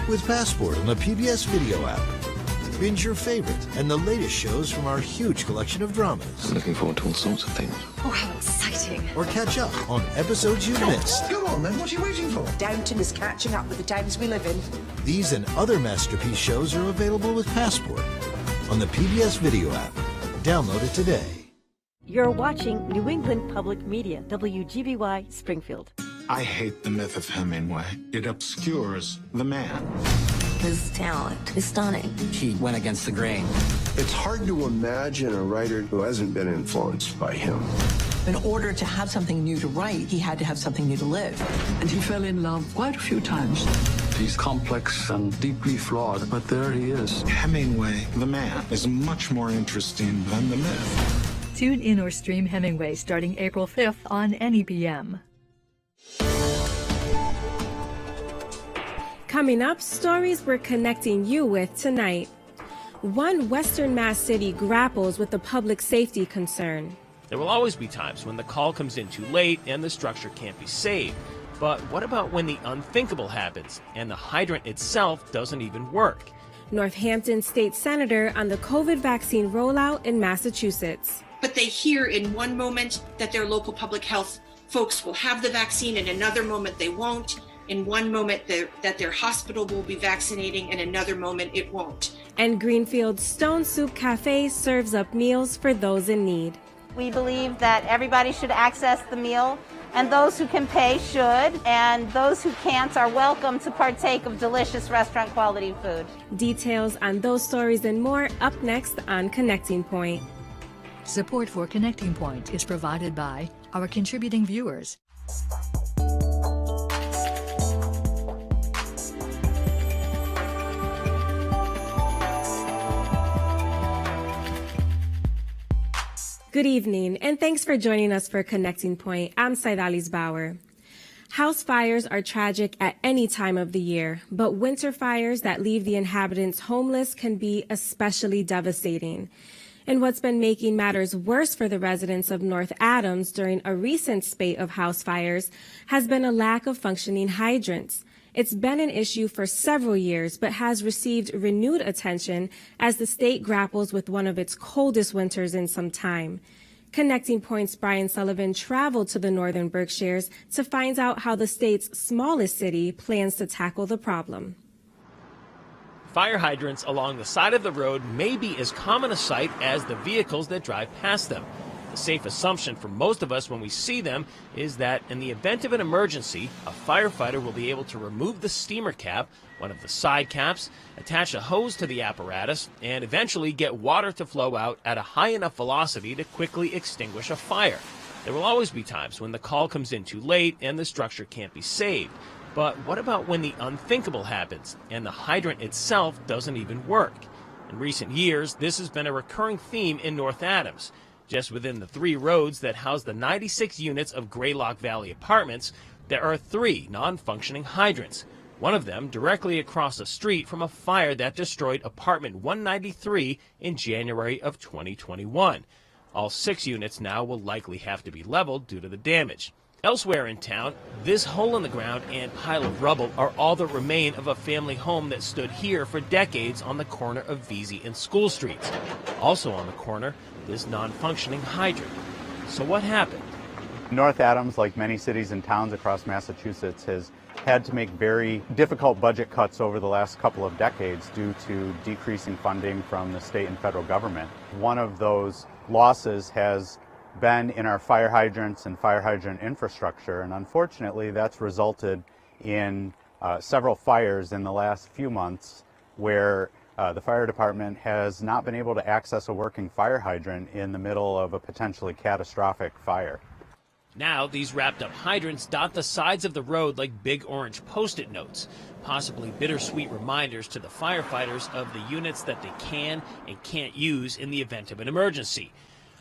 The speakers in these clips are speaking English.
with Passport on the PBS Video app. Binge your favorite and the latest shows from our huge collection of dramas. I'm looking forward to all sorts of things. Oh, how exciting. Or catch up on episodes you've missed. Go on then, what are you waiting for? Downton is catching up with the times we live in. These and other masterpiece shows are available with Passport on the PBS Video app. Download it today. You're watching New England Public Media, WGBY Springfield. I hate the myth of Hemingway. It obscures the man. His talent is stunning. He went against the grain. It's hard to imagine a writer who hasn't been influenced by him. In order to have something new to write, he had to have something new to live. And he fell in love quite a few times. He's complex and deeply flawed, but there he is. Hemingway, the man, is much more interesting than the myth. Tune in or stream Hemingway starting April 5th on NEBM. Coming up, stories we're connecting you with tonight. One Western Mass city grapples with a public safety concern. There will always be times when the call comes in too late and the structure can't be saved. But what about when the unthinkable happens and the hydrant itself doesn't even work? Northampton State Senator on the COVID vaccine rollout in Massachusetts. But they hear in one moment that their local public health folks will have the vaccine, in another moment they won't. In one moment that their hospital will be vaccinating, in another moment it won't. And Greenfield's Stone Soup Cafe serves up meals for those in need. We believe that everybody should access the meal, and those who can pay should, and those who can't are welcome to partake of delicious restaurant quality food. Details on those stories and more up next on Connecting Point. Support for Connecting Point is provided by our contributing viewers. Good evening, and thanks for joining us for Connecting Point. I'm 𝗙𝗏𝗍𝗄𝗏. House fires are tragic at any time of the year, but winter fires that leave the inhabitants homeless can be especially devastating. And what's been making matters worse for the residents of North Adams during a recent spate of house fires has been a lack of functioning hydrants. It's been an issue for several years, but has received renewed attention as the state grapples with one of its coldest winters in some time. Connecting Point's Brian Sullivan traveled to the northern Berkshires to find out how the state's smallest city plans to tackle the problem. Fire hydrants along the side of the road may be as common a sight as the vehicles that drive past them. The safe assumption for most of us when we see them is that in the event of an emergency, a firefighter will be able to remove the steamer cap, one of the side caps, attach a hose to the apparatus, and eventually get water to flow out at a high enough velocity to quickly extinguish a fire. There will always be times when the call comes in too late and the structure can't be saved. But what about when the unthinkable happens and the hydrant itself doesn't even work? In recent years, this has been a recurring theme in North Adams. Just within the 3 roads that house the 96 units of Greylock Valley apartments, there are 3 non-functioning hydrants. One of them directly across the street from a fire that destroyed apartment 193 in January of 2021. All 6 units now will likely have to be leveled due to the damage. Elsewhere in town, this hole in the ground and pile of rubble are all that remain of a family home that stood here for decades on the corner of Vesey and School Streets. Also on the corner, this non-functioning hydrant. So what happened? North Adams, like many cities and towns across Massachusetts, has had to make very difficult budget cuts over the last couple of decades due to decreasing funding from the state and federal government. One of those losses has been in our fire hydrants and fire hydrant infrastructure, and unfortunately that's resulted in several fires in the last few months where the fire department has not been able to access a working fire hydrant in the middle of a potentially catastrophic fire. Now, these wrapped up hydrants dot the sides of the road like big orange Post-it notes, possibly bittersweet reminders to the firefighters of the units that they can and can't use in the event of an emergency.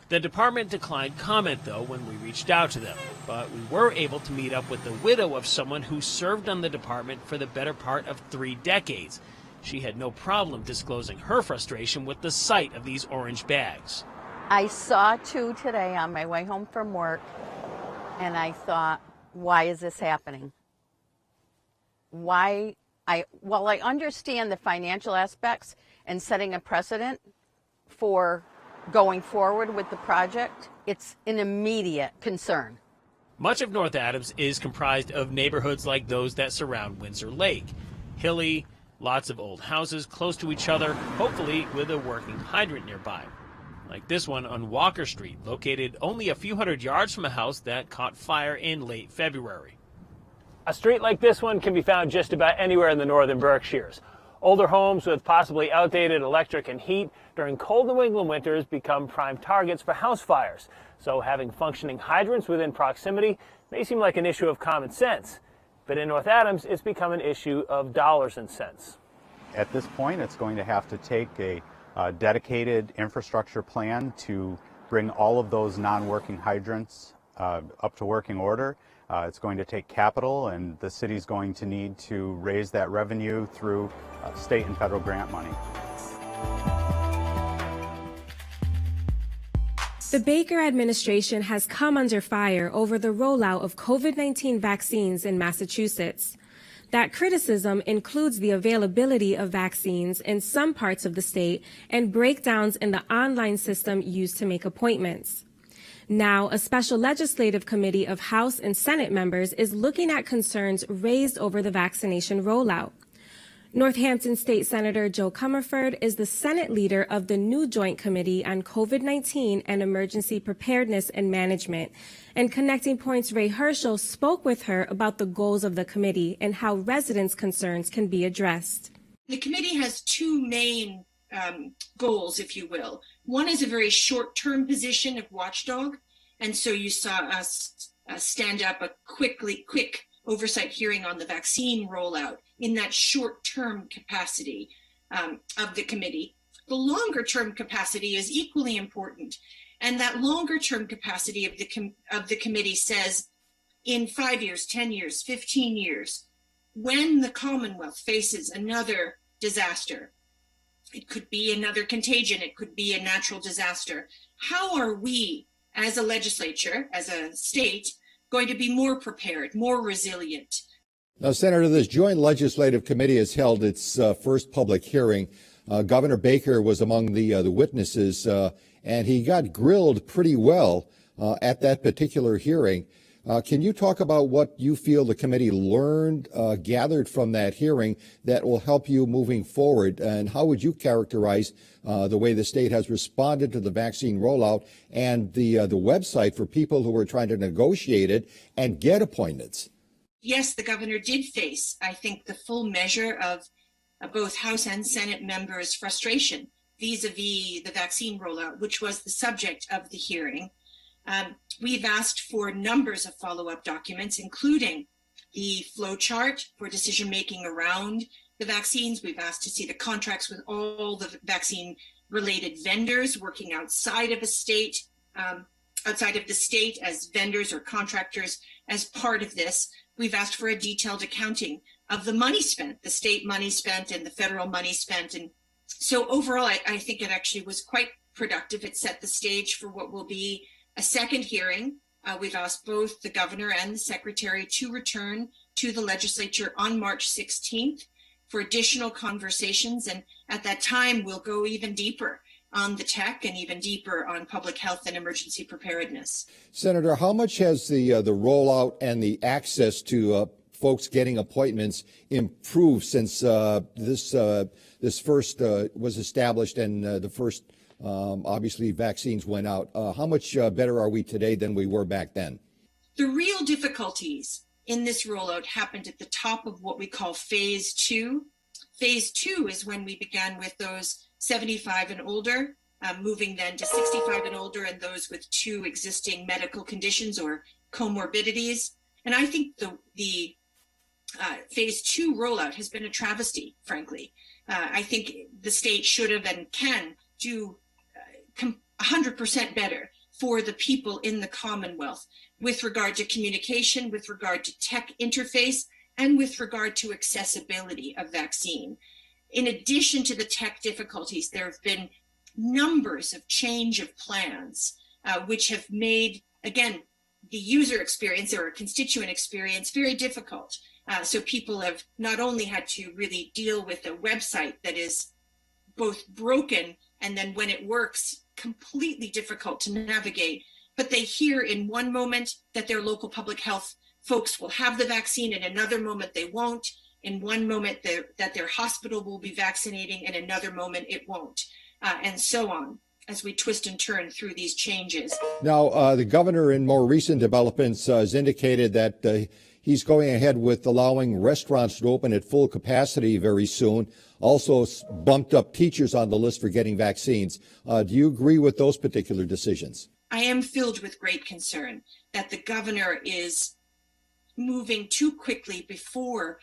The department declined comment, though, when we reached out to them, but we were able to meet up with the widow of someone who served on the department for the better part of 3 decades. She had no problem disclosing her frustration with the sight of these orange bags. I saw 2 today on my way home from work, and I thought, why is this happening? Why While I understand the financial aspects and setting a precedent for going forward with the project, it's an immediate concern. Much of North Adams is comprised of neighborhoods like those that surround Windsor Lake. Hilly, lots of old houses close to each other, hopefully with a working hydrant nearby. Like this one on Walker Street, located only a few hundred yards from a house that caught fire in late February. A street like this one can be found just about anywhere in the northern Berkshires. Older homes with possibly outdated electric and heat during cold New England winters become prime targets for house fires. So having functioning hydrants within proximity may seem like an issue of common sense. But in North Adams, it's become an issue of dollars and cents. At this point, it's going to have to take a dedicated infrastructure plan to bring all of those non-working hydrants up to working order. It's going to take capital, and the city's going to need to raise that revenue through state and federal grant money. The Baker administration has come under fire over the rollout of COVID-19 vaccines in Massachusetts. That criticism includes the availability of vaccines in some parts of the state and breakdowns in the online system used to make appointments. Now, a special legislative committee of House and Senate members is looking at concerns raised over the vaccination rollout. Northampton State Senator Joe Comerford is the Senate leader of the new Joint Committee on COVID-19 and Emergency Preparedness and Management. And Connecting Point's Ray Hershel spoke with her about the goals of the committee and how residents' concerns can be addressed. The committee has two main goals, if you will. One is a very short-term position of watchdog, and so you saw us stand up a quick oversight hearing on the vaccine rollout in that short-term capacity of the committee. The longer-term capacity is equally important, and that longer-term capacity of the committee says in 5 years, 10 years, 15 years, when the Commonwealth faces another disaster, it could be another contagion, it could be a natural disaster, how are we as a legislature, as a state, going to be more prepared, more resilient? Now, Senator, this Joint Legislative Committee has held its first public hearing. Governor Baker was among the witnesses, and he got grilled pretty well at that particular hearing. Can you talk about what you feel the committee learned, gathered from that hearing that will help you moving forward? And how would you characterize the way the state has responded to the vaccine rollout and the website for people who are trying to negotiate it and get appointments? Yes, the governor did face, I think, the full measure of both House and Senate members' frustration vis-a-vis the vaccine rollout, which was the subject of the hearing. We've asked for numbers of follow-up documents, including the flow chart for decision-making around the vaccines. We've asked to see the contracts with all the vaccine-related vendors working outside of the state as vendors or contractors as part of this. We've asked for a detailed accounting of the money spent, the state money spent and the federal money spent. And so overall, I think it actually was quite productive. It set the stage for what will be a second hearing. We've asked both the governor and the secretary to return to the legislature on March 16th for additional conversations. And at that time, we'll go even deeper on the tech and even deeper on public health and emergency preparedness. Senator, how much has the rollout and the access to folks getting appointments improved since this first was established and the first obviously vaccines went out? How much better are we today than we were back then? The real difficulties in this rollout happened at the top of what we call phase 2. Phase 2 is when we began with those 75 and older, moving then to 65 and older and those with 2 existing medical conditions or comorbidities. And I think the phase 2 rollout has been a travesty, frankly. I think the state should have and can do 100% better for the people in the Commonwealth with regard to communication, with regard to tech interface, and with regard to accessibility of vaccine. In addition to the tech difficulties, there have been numbers of change of plans, which have made, again, the user experience or constituent experience very difficult. So people have not only had to really deal with a website that is both broken and then when it works, completely difficult to navigate, but they hear in one moment that their local public health folks will have the vaccine, in another moment they won't, in one moment that their hospital will be vaccinating, in another moment it won't, and so on, as we twist and turn through these changes. Now, The governor in more recent developments has indicated that he's going ahead with allowing restaurants to open at full capacity very soon, also bumped up teachers on the list for getting vaccines. Do you agree with those particular decisions? I am filled with great concern that the governor is moving too quickly before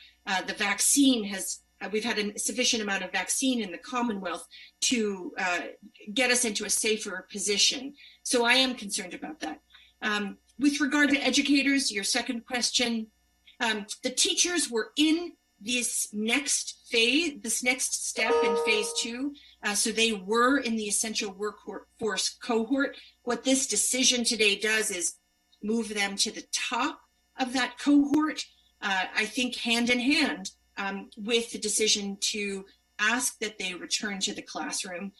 the vaccine has, we've had a sufficient amount of vaccine in the Commonwealth to get us into a safer position. So I am concerned about that. With regard to educators, your second question, the teachers were in this next phase, this next step in phase 2. So they were in the essential workforce cohort. What this decision today does is move them to the top of that cohort, I think hand in hand with the decision to ask that they return to the classroom.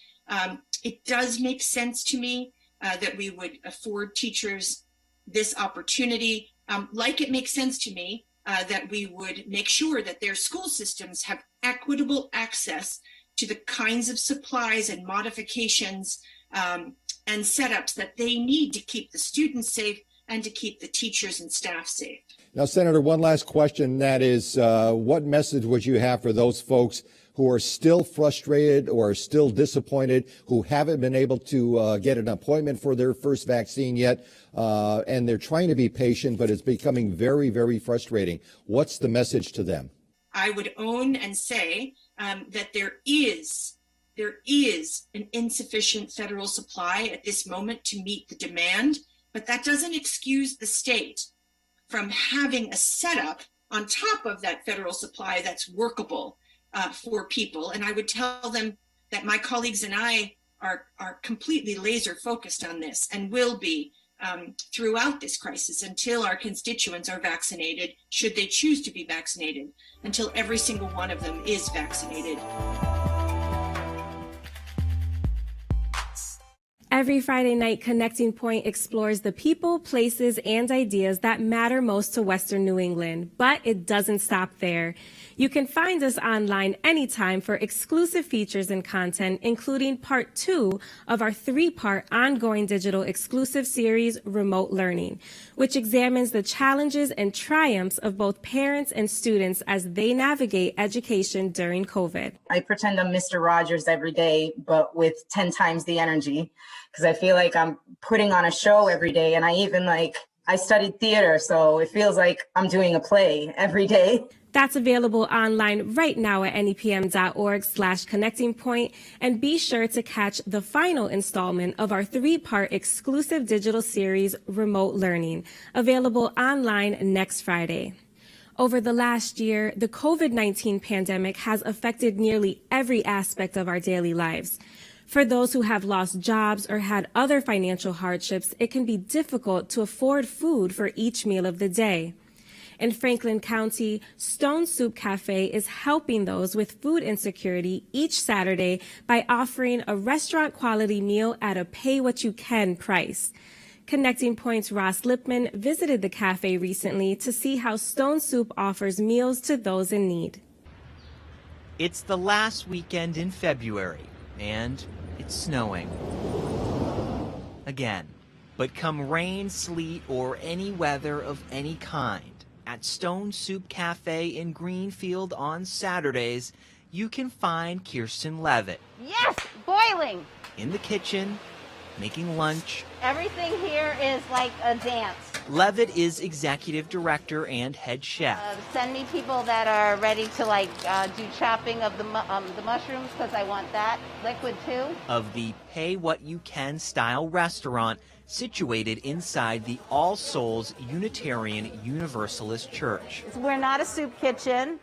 It does make sense to me that we would afford teachers this opportunity, like it makes sense to me that we would make sure that their school systems have equitable access to the kinds of supplies and modifications and setups that they need to keep the students safe and to keep the teachers and staff safe. Now, Senator, one last question, that is, what message would you have for those folks who are still frustrated or are still disappointed, who haven't been able to get an appointment for their first vaccine yet, and they're trying to be patient, but it's becoming very, very frustrating? What's the message to them? I would own and say that there is an insufficient federal supply at this moment to meet the demand, but that doesn't excuse the state from having a setup on top of that federal supply that's workable for people. And I would tell them that my colleagues and I are completely laser focused on this and will be throughout this crisis until our constituents are vaccinated, should they choose to be vaccinated, until every single one of them is vaccinated. Every Friday night, Connecting Point explores the people, places, and ideas that matter most to Western New England. But it doesn't stop there. You can find us online anytime for exclusive features and content, including part 2 of our 3-part ongoing digital exclusive series, Remote Learning, which examines the challenges and triumphs of both parents and students as they navigate education during COVID. I pretend I'm Mr. Rogers every day, but with 10 times the energy, because I feel like I'm putting on a show every day. And I studied theater, so it feels like I'm doing a play every day. That's available online right now at nepm.org/connectingpoint. And be sure to catch the final installment of our 3-part exclusive digital series, Remote Learning, available online next Friday. Over the last year, the COVID-19 pandemic has affected nearly every aspect of our daily lives. For those who have lost jobs or had other financial hardships, it can be difficult to afford food for each meal of the day. In Franklin County, Stone Soup Cafe is helping those with food insecurity each Saturday by offering a restaurant-quality meal at a pay-what-you-can price. Connecting Point's Ross Lipman visited the cafe recently to see how Stone Soup offers meals to those in need. It's the last weekend in February, and it's snowing. Again. But come rain, sleet, or any weather of any kind, at Stone Soup Cafe in Greenfield on Saturdays, you can find Kirsten Levitt. Yes, boiling. In the kitchen, making lunch. Everything here is like a dance. Levitt is executive director and head chef. Send me people that are ready to do chopping of the mushrooms, because I want that liquid too. Of the pay what you can style restaurant situated inside the All Souls Unitarian Universalist Church. We're not a soup kitchen.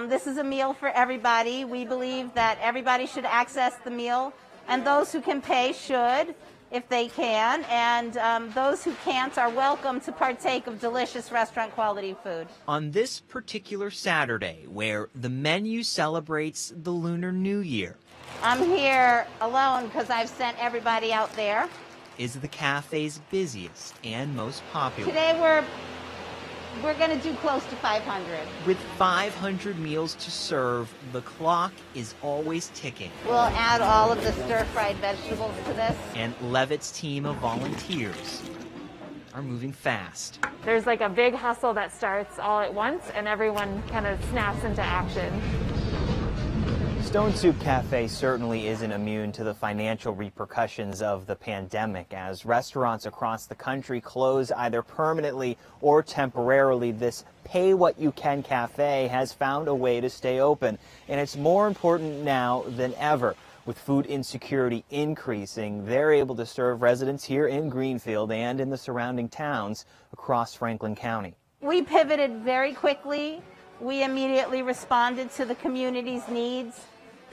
This is a meal for everybody. We believe that everybody should access the meal, and those who can pay should. if they can, and those who can't are welcome to partake of delicious restaurant quality food. On this particular Saturday, where the menu celebrates the Lunar New Year, I'm here alone because I've sent everybody out there. Is the cafe's busiest and most popular. Today we're going to do close to 500. With 500 meals to serve, the clock is always ticking. We'll add all of the stir-fried vegetables to this. And Levitt's team of volunteers are moving fast. There's like a big hustle that starts all at once, and everyone kind of snaps into action. 𝗏𝘠cie 𝗏𝗏 certainly isn't immune to the financial repercussions of the pandemic. As restaurants across the country close either permanently or temporarily, this Pay What You Can cafe has found a way to stay open. And it's more important now than ever. With food insecurity increasing, they're able to serve residents here in Greenfield and in the surrounding towns across Franklin County. We pivoted very quickly. We immediately responded to the community's needs.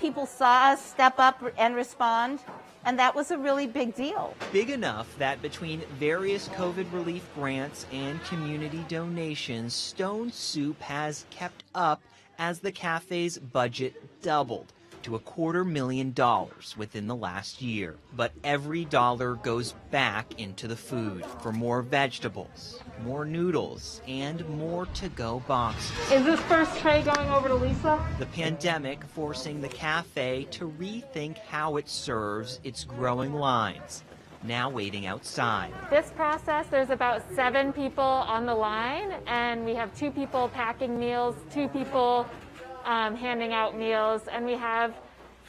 People saw us step up and respond, and that was a really big deal. Big enough that between various COVID relief grants and community donations, 𝗏𝘠cie has kept up as the cafe's budget doubled to $250,000 within the last year. But every dollar goes back into the food for more vegetables, more noodles, and more to-go boxes. Is this first tray going over to Lisa? The pandemic forcing the cafe to rethink how it serves its growing lines, now waiting outside. This process, there's about 7 people on the line, and we have 2 people packing meals, 2 people handing out meals, and we have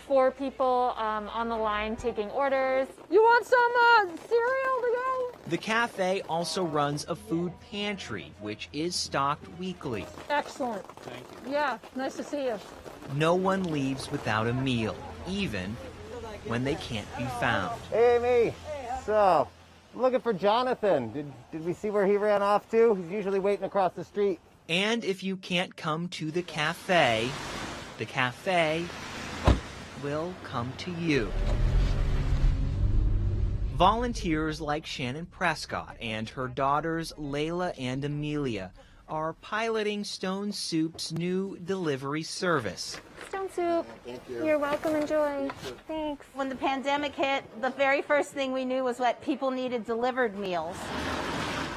4 people on the line taking orders. You want some cereal to go? The cafe also runs a food pantry, which is stocked weekly. Excellent. Thank you. Yeah, nice to see you. No one leaves without a meal, even when they can't be found. Hey, Amy. So, I'm looking for Jonathan. Did we see where he ran off to? He's usually waiting across the street. And if you can't come to the cafe will come to you. Volunteers like Shannon Prescott and her daughters Layla and Amelia are piloting 𝗏𝘠cie's new delivery service. 𝗏𝘠cie, you're welcome, enjoy. Thanks. When the pandemic hit, the very first thing we knew was that people needed delivered meals.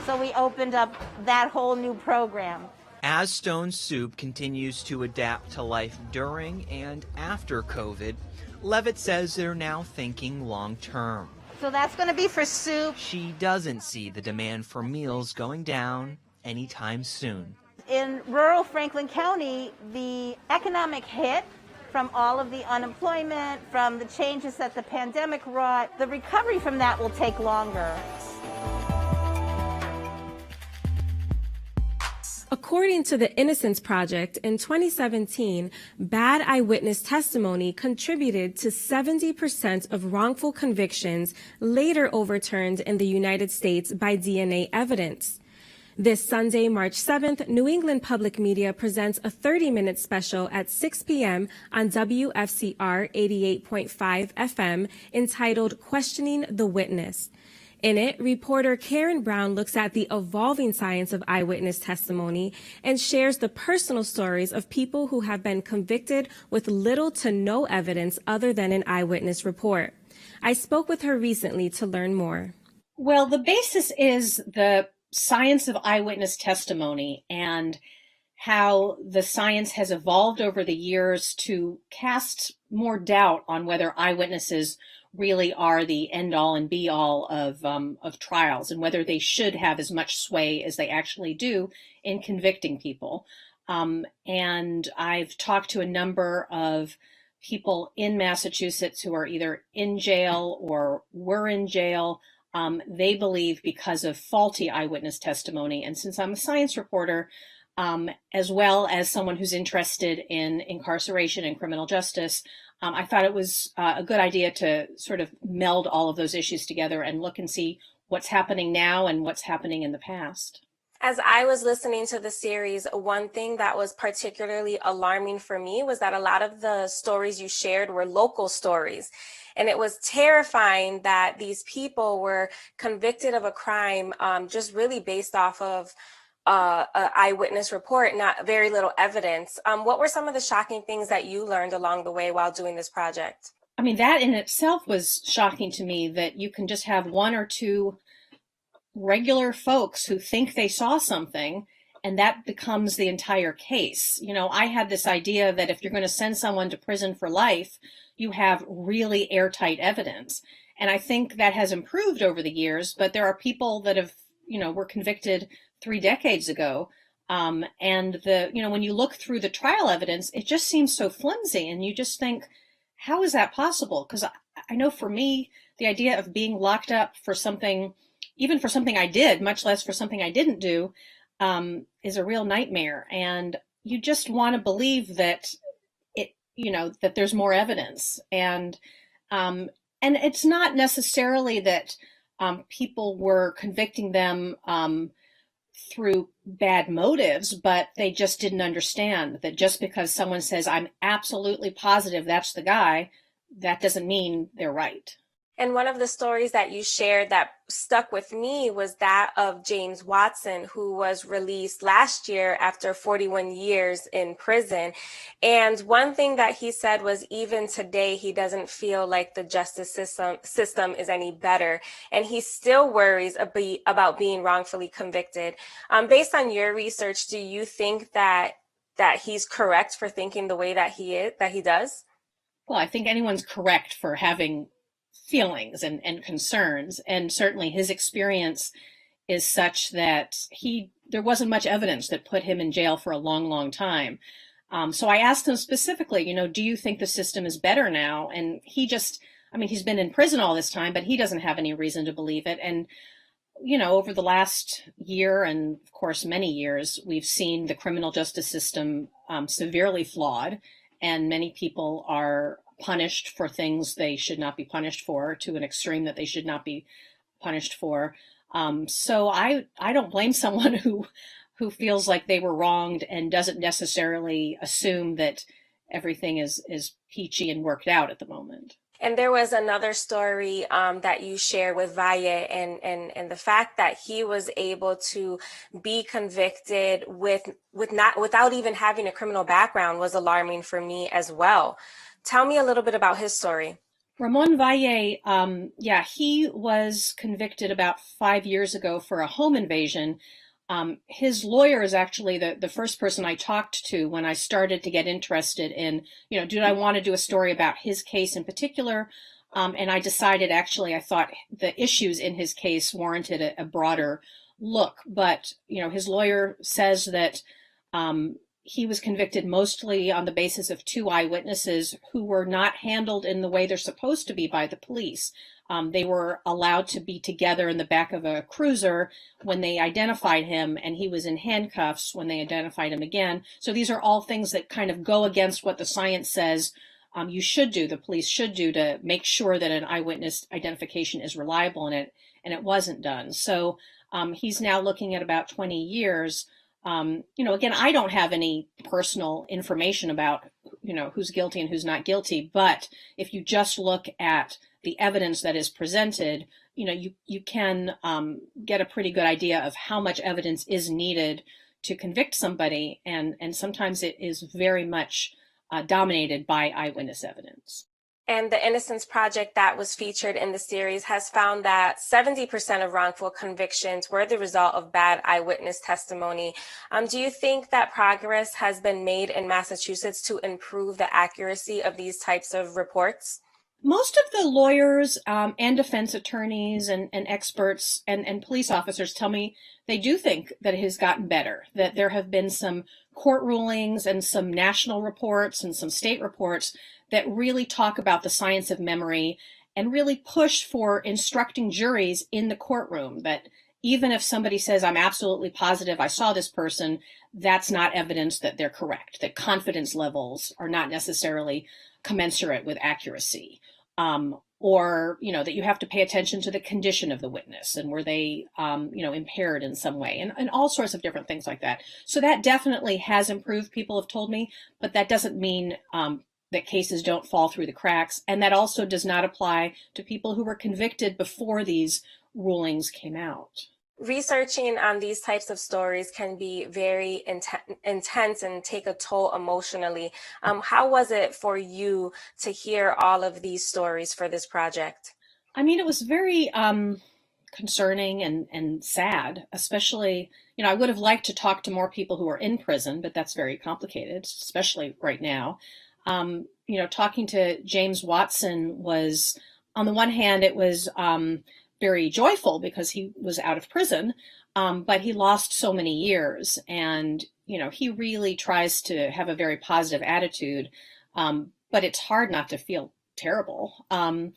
So we opened up that whole new program. As 𝗏𝘠cie continues to adapt to life during and after COVID, Levitt says they're now thinking long term. So that's going to be for soup. She doesn't see the demand for meals going down anytime soon. In rural Franklin County, the economic hit from all of the unemployment, from the changes that the pandemic wrought, the recovery from that will take longer. According to the Innocence Project, in 2017, bad eyewitness testimony contributed to 70% of wrongful convictions later overturned in the United States by DNA evidence. This Sunday, March 7th, New England Public Media presents a 30-minute special at 6 p.m. on WFCR 88.5 FM entitled Questioning the Witness. In it, reporter Karen Brown looks at the evolving science of eyewitness testimony and shares the personal stories of people who have been convicted with little to no evidence other than an eyewitness report. I spoke with her recently to learn more. Well, the basis is the science of eyewitness testimony and how the science has evolved over the years to cast more doubt on whether eyewitnesses really are the end-all and be-all of trials and whether they should have as much sway as they actually do in convicting people. And I've talked to a number of people in Massachusetts who are either in jail or were in jail. They believe because of faulty eyewitness testimony. And since I'm a science reporter, as well as someone who's interested in incarceration and criminal justice, I thought it was a good idea to sort of meld all of those issues together and look and see what's happening now and what's happening in the past. As I was listening to the series, one thing that was particularly alarming for me was that a lot of the stories you shared were local stories. And it was terrifying that these people were convicted of a crime just really based off of an eyewitness report, not very little evidence. What were some of the shocking things that you learned along the way while doing this project? I mean, that in itself was shocking to me, that you can just have one or two regular folks who think they saw something, and that becomes the entire case. You know, I had this idea that if you're going to send someone to prison for life, you have really airtight evidence. And I think that has improved over the years, but there are people that have, you know, were convicted 3 decades ago. And when you look through the trial evidence, it just seems so flimsy, and you just think, how is that possible? Because I know for me, the idea of being locked up for something, even for something I did, much less for something I didn't do, is a real nightmare. And you just want to believe that that there's more evidence. And it's not necessarily that people were convicting them through bad motives, but they just didn't understand that just because someone says, I'm absolutely positive that's the guy, that doesn't mean they're right. And one of the stories that you shared that stuck with me was that of James Watson, who was released last year after 41 years in prison. And one thing that he said was, even today, he doesn't feel like the justice system is any better. And he still worries about being wrongfully convicted. Based on your research, do you think that he's correct for thinking the way that he does? Well, I think anyone's correct for having feelings and concerns, and certainly his experience is such that there wasn't much evidence that put him in jail for a long time. So I asked him specifically, do you think the system is better now? And he's been in prison all this time, but he doesn't have any reason to believe it. And over the last year, and of course many years, we've seen the criminal justice system severely flawed, and many people are punished for things they should not be punished for, to an extreme that they should not be punished for. So I don't blame someone who feels like they were wronged and doesn't necessarily assume that everything is peachy and worked out at the moment. And there was another story that you shared with 𝗦𝘁, and the fact that he was able to be convicted without even having a criminal background was alarming for me as well. Tell me a little bit about his story. Ramon Valley, he was convicted about 5 years ago for a home invasion. His lawyer is actually the first person I talked to when I started to get interested in, did I want to do a story about his case in particular? And I decided, I thought the issues in his case warranted a broader look. But, his lawyer says that he was convicted mostly on the basis of 2 eyewitnesses who were not handled in the way they're supposed to be by the police. They were allowed to be together in the back of a cruiser when they identified him, and he was in handcuffs when they identified him again. So these are all things that kind of go against what the science says you should do, the police should do, to make sure that an eyewitness identification is reliable, and it wasn't done. So he's now looking at about 20 years. Again, I don't have any personal information about, who's guilty and who's not guilty, but if you just look at the evidence that is presented, you can get a pretty good idea of how much evidence is needed to convict somebody, and sometimes it is very much dominated by eyewitness evidence. And the Innocence Project that was featured in the series has found that 70% of wrongful convictions were the result of bad eyewitness testimony. Do you think that progress has been made in Massachusetts to improve the accuracy of these types of reports? Most of the lawyers and defense attorneys and experts and police officers tell me they do think that it has gotten better, that there have been some court rulings and some national reports and some state reports that really talk about the science of memory and really push for instructing juries in the courtroom that even if somebody says, I'm absolutely positive I saw this person, that's not evidence that they're correct, that confidence levels are not necessarily commensurate with accuracy, or, that you have to pay attention to the condition of the witness and were they, impaired in some way, and all sorts of different things like that. So that definitely has improved, people have told me, but that doesn't mean that that cases don't fall through the cracks. And that also does not apply to people who were convicted before these rulings came out. Researching on these types of stories can be very intense and take a toll emotionally. How was it for you to hear all of these stories for this project? I mean, it was very concerning and sad, especially, I would have liked to talk to more people who are in prison, but that's very complicated, especially right now. Talking to James Watson was, on the one hand, it was very joyful because he was out of prison, but he lost so many years. And, he really tries to have a very positive attitude, but it's hard not to feel terrible. And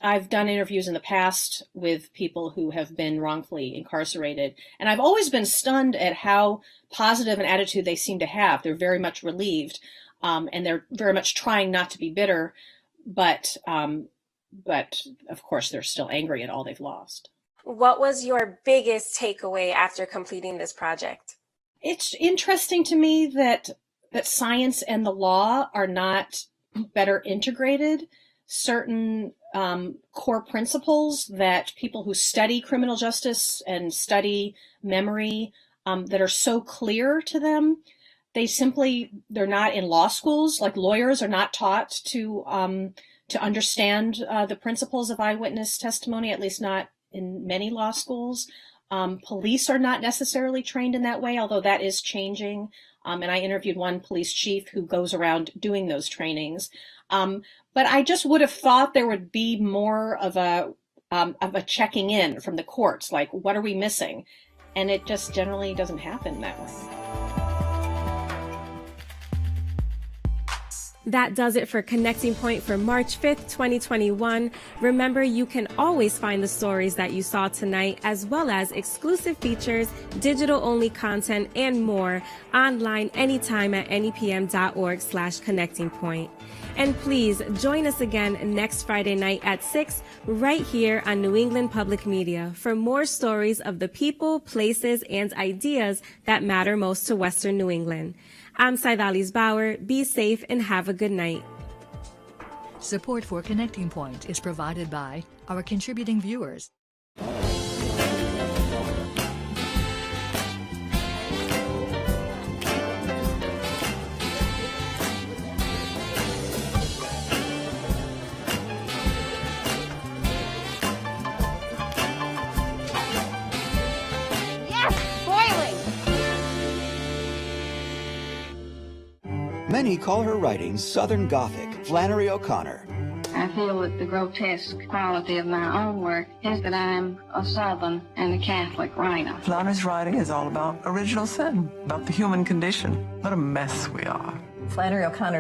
I've done interviews in the past with people who have been wrongfully incarcerated, and I've always been stunned at how positive an attitude they seem to have. They're very much relieved, and they're very much trying not to be bitter, but of course they're still angry at all they've lost. What was your biggest takeaway after completing this project? It's interesting to me that science and the law are not better integrated. Certain core principles that people who study criminal justice and study memory that are so clear to them, they're not in law schools. Like lawyers are not taught to understand the principles of eyewitness testimony, at least not in many law schools. Police are not necessarily trained in that way, although that is changing. And I interviewed one police chief who goes around doing those trainings. But I just would have thought there would be more of a checking in from the courts, like, what are we missing? And it just generally doesn't happen that way. That does it for Connecting Point for March 5th, 2021. Remember, you can always find the stories that you saw tonight, as well as exclusive features, digital-only content, and more online anytime at nepm.org/connectingpoint. And please join us again next Friday night at 6 right here on New England Public Media for more stories of the people, places, and ideas that matter most to Western New England. I'm 𝗙𝗲𝗏𝘬. Be safe and have a good night. Support for Connecting Point is provided by our contributing viewers. Many call her writings Southern Gothic. Flannery O'Connor. I feel that the grotesque quality of my own work is that I'm a Southern and a Catholic writer. Flannery's writing is all about original sin, about the human condition. What a mess we are. Flannery O'Connor's